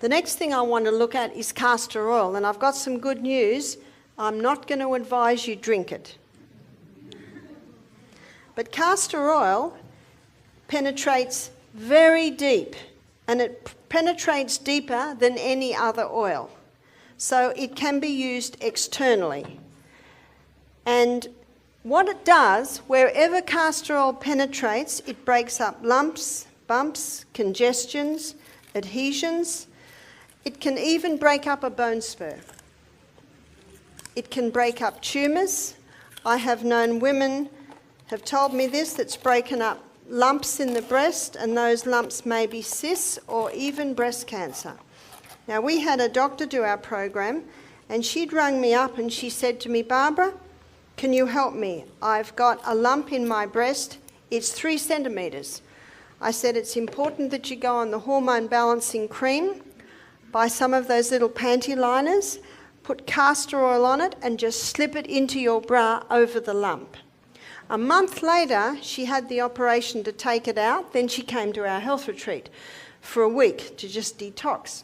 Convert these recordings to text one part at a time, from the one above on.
The next thing I want to look at is castor oil, and I've got some good news. I'm not going to advise you drink it. But castor oil penetrates very deep, and it penetrates deeper than any other oil. So it can be used externally. And what it does, wherever castor oil penetrates, it breaks up lumps, bumps, congestions, adhesions. It can even break up a bone spur. It can break up tumours. I have known women have told me this, that's broken up lumps in the breast, and those lumps may be cysts or even breast cancer. Now, we had a doctor do our program, and she'd rung me up and she said to me, Barbara, can you help me? I've got a lump in my breast. It's 3 centimetres. I said, it's important that you go on the hormone balancing cream, buy some of those little panty liners, put castor oil on it, and just slip it into your bra over the lump. A month later, she had the operation to take it out. Then she came to our health retreat for a week to just detox.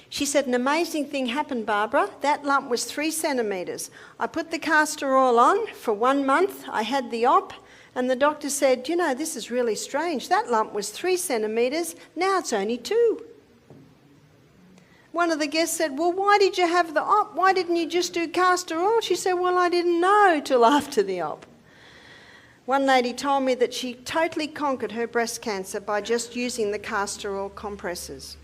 She said, an amazing thing happened, Barbara. That lump was 3 centimetres. I put the castor oil on for 1 month. I had the op, and the doctor said, you know, this is really strange. That lump was 3 centimetres. Now it's only 2. One of the guests said, well, why did you have the op? Why didn't you just do castor oil? She said, well, I didn't know till after the op. One lady told me that she totally conquered her breast cancer by just using the castor oil compresses.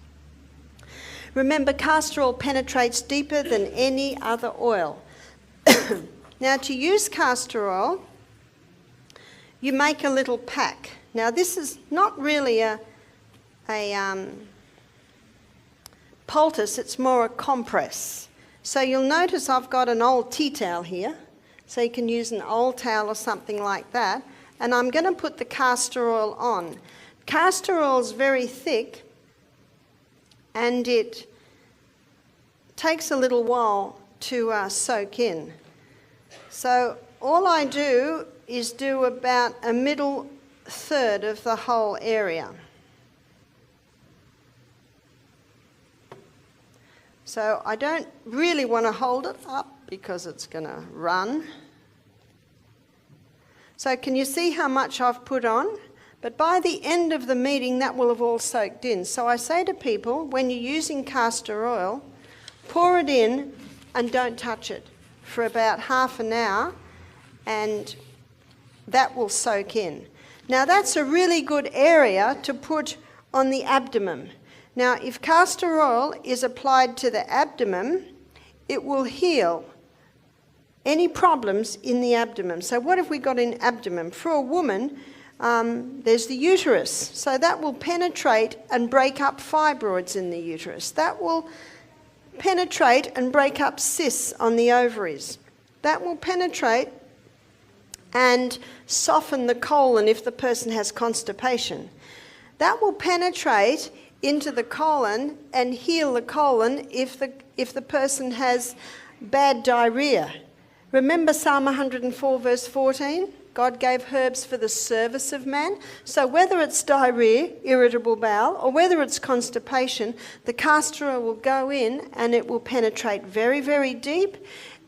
Remember, castor oil penetrates deeper than any other oil. Now, to use castor oil, you make a little pack. Now, this is not really a poultice, it's more a compress. So you'll notice I've got an old tea towel here, so you can use an old towel or something like that, and I'm going to put the castor oil on. Castor oil is very thick, and it takes a little while to soak in. So all I do is do about a middle third of the whole area. So I don't really want to hold it up because it's going to run. So can you see how much I've put on? But by the end of the meeting, that will have all soaked in. So I say to people, when you're using castor oil, pour it in and don't touch it for about half an hour, and that will soak in. Now that's a really good area to put on the abdomen. Now, if castor oil is applied to the abdomen, it will heal any problems in the abdomen. So what have we got in abdomen? For a woman, there's the uterus. So that will penetrate and break up fibroids in the uterus. That will penetrate and break up cysts on the ovaries. That will penetrate and soften the colon if the person has constipation. That will penetrate into the colon and heal the colon if the person has bad diarrhea. Remember Psalm 104 verse 14? God gave herbs for the service of man. So whether it's diarrhea, irritable bowel, or whether it's constipation, the castor oil will go in and it will penetrate very, very deep,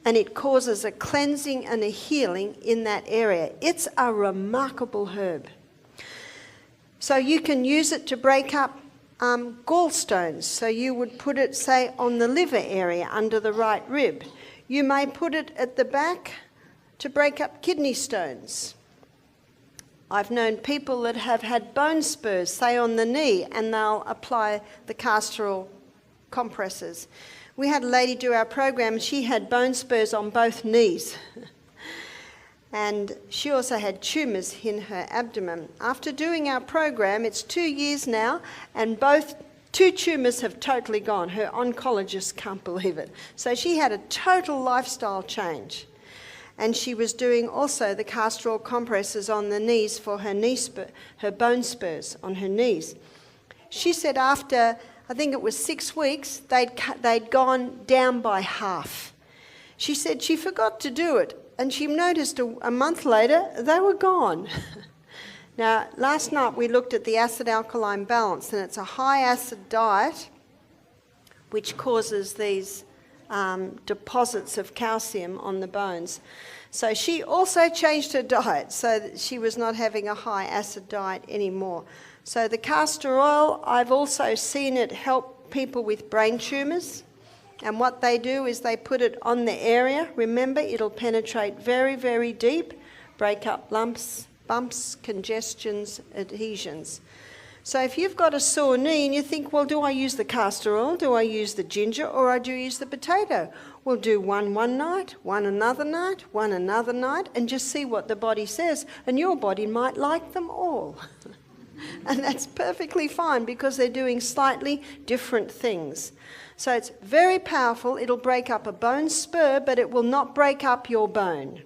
and it causes a cleansing and a healing in that area. It's a remarkable herb. So you can use it to break up gallstones. So you would put it, say, on the liver area under the right rib. You may put it at the back to break up kidney stones. I've known people that have had bone spurs, say on the knee, and they'll apply the castor oil compresses. We had a lady do our program, she had bone spurs on both knees. And she also had tumours in her abdomen. After doing our program, it's 2 years now, and both 2 tumours have totally gone. Her oncologist can't believe it. So she had a total lifestyle change. And she was doing also the castor oil compresses on the knees for her bone spurs on her knees. She said after, I think it was 6 weeks, they'd gone down by half. She said she forgot to do it, and she noticed a month later they were gone. Now, last night we looked at the acid-alkaline balance, and it's a high-acid diet which causes these deposits of calcium on the bones. So she also changed her diet so that she was not having a high acid diet anymore. So the castor oil, I've also seen it help people with brain tumours. And what they do is they put it on the area. Remember, it'll penetrate very, very deep, break up lumps, bumps, congestions, adhesions. So if you've got a sore knee and you think, well, do I use the castor oil, do I use the ginger, or do I use the potato? Well, do one night, one another night, one another night, and just see what the body says. And your body might like them all. And that's perfectly fine because they're doing slightly different things. So it's very powerful. It'll break up a bone spur, but it will not break up your bone.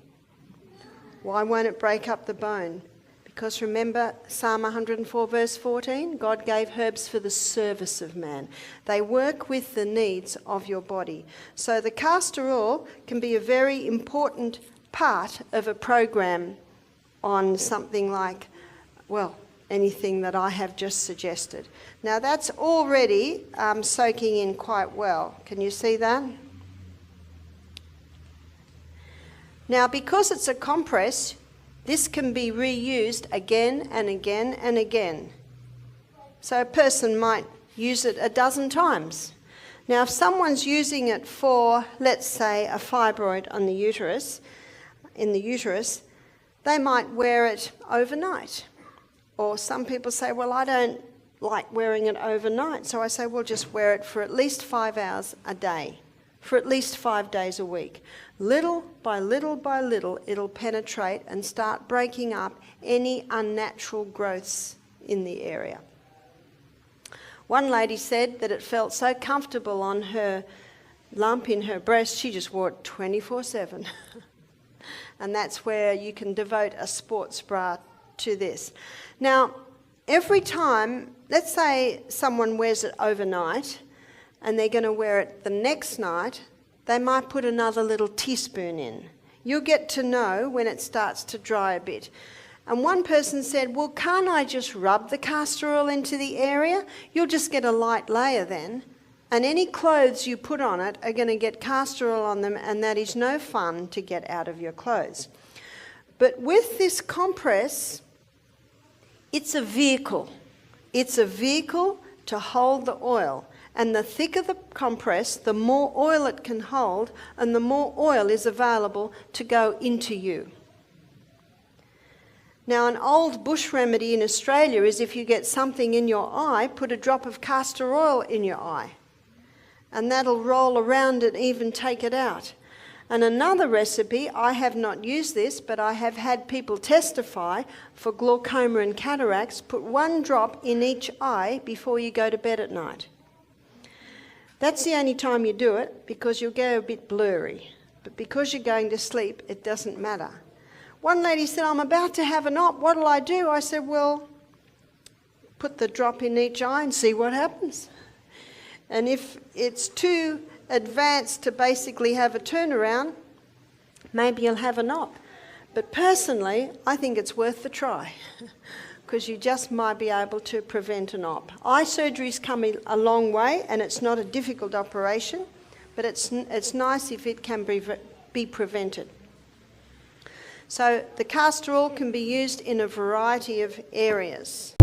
Why won't it break up the bone? Because remember Psalm 104 verse 14, God gave herbs for the service of man. They work with the needs of your body. So the castor oil can be a very important part of a program on something like, well, anything that I have just suggested. Now that's already soaking in quite well. Can you see that? Now because it's a compress, this can be reused again and again and again. So a person might use it a dozen times. Now if someone's using it for, let's say, a fibroid on the uterus, in the uterus, they might wear it overnight. Or some people say, well, I don't like wearing it overnight. So I say, well, just wear it for at least 5 hours a day, for at least 5 days a week. Little by little by little, it'll penetrate and start breaking up any unnatural growths in the area. One lady said that it felt so comfortable on her lump in her breast, she just wore it 24/7. And that's where you can devote a sports bra to this. Now, every time, let's say someone wears it overnight and they're going to wear it the next night, they might put another little teaspoon in. You'll get to know when it starts to dry a bit. And one person said, well, can't I just rub the castor oil into the area? You'll just get a light layer then. And any clothes you put on it are going to get castor oil on them, and that is no fun to get out of your clothes. But with this compress, it's a vehicle. It's a vehicle to hold the oil. And the thicker the compress, the more oil it can hold, and the more oil is available to go into you. Now, an old bush remedy in Australia is if you get something in your eye, put a drop of castor oil in your eye. And that'll roll around and even take it out. And another recipe, I have not used this, but I have had people testify for glaucoma and cataracts, put 1 drop in each eye before you go to bed at night. That's the only time you do it because you'll go a bit blurry. But because you're going to sleep, it doesn't matter. One lady said, I'm about to have an op, what'll I do? I said, well, put the drop in each eye and see what happens. And if it's too advanced to basically have a turnaround, maybe you'll have an op. But personally, I think it's worth the try because you just might be able to prevent an op. Eye surgery's come a long way and it's not a difficult operation, but it's nice if it can be prevented. So the castor oil can be used in a variety of areas.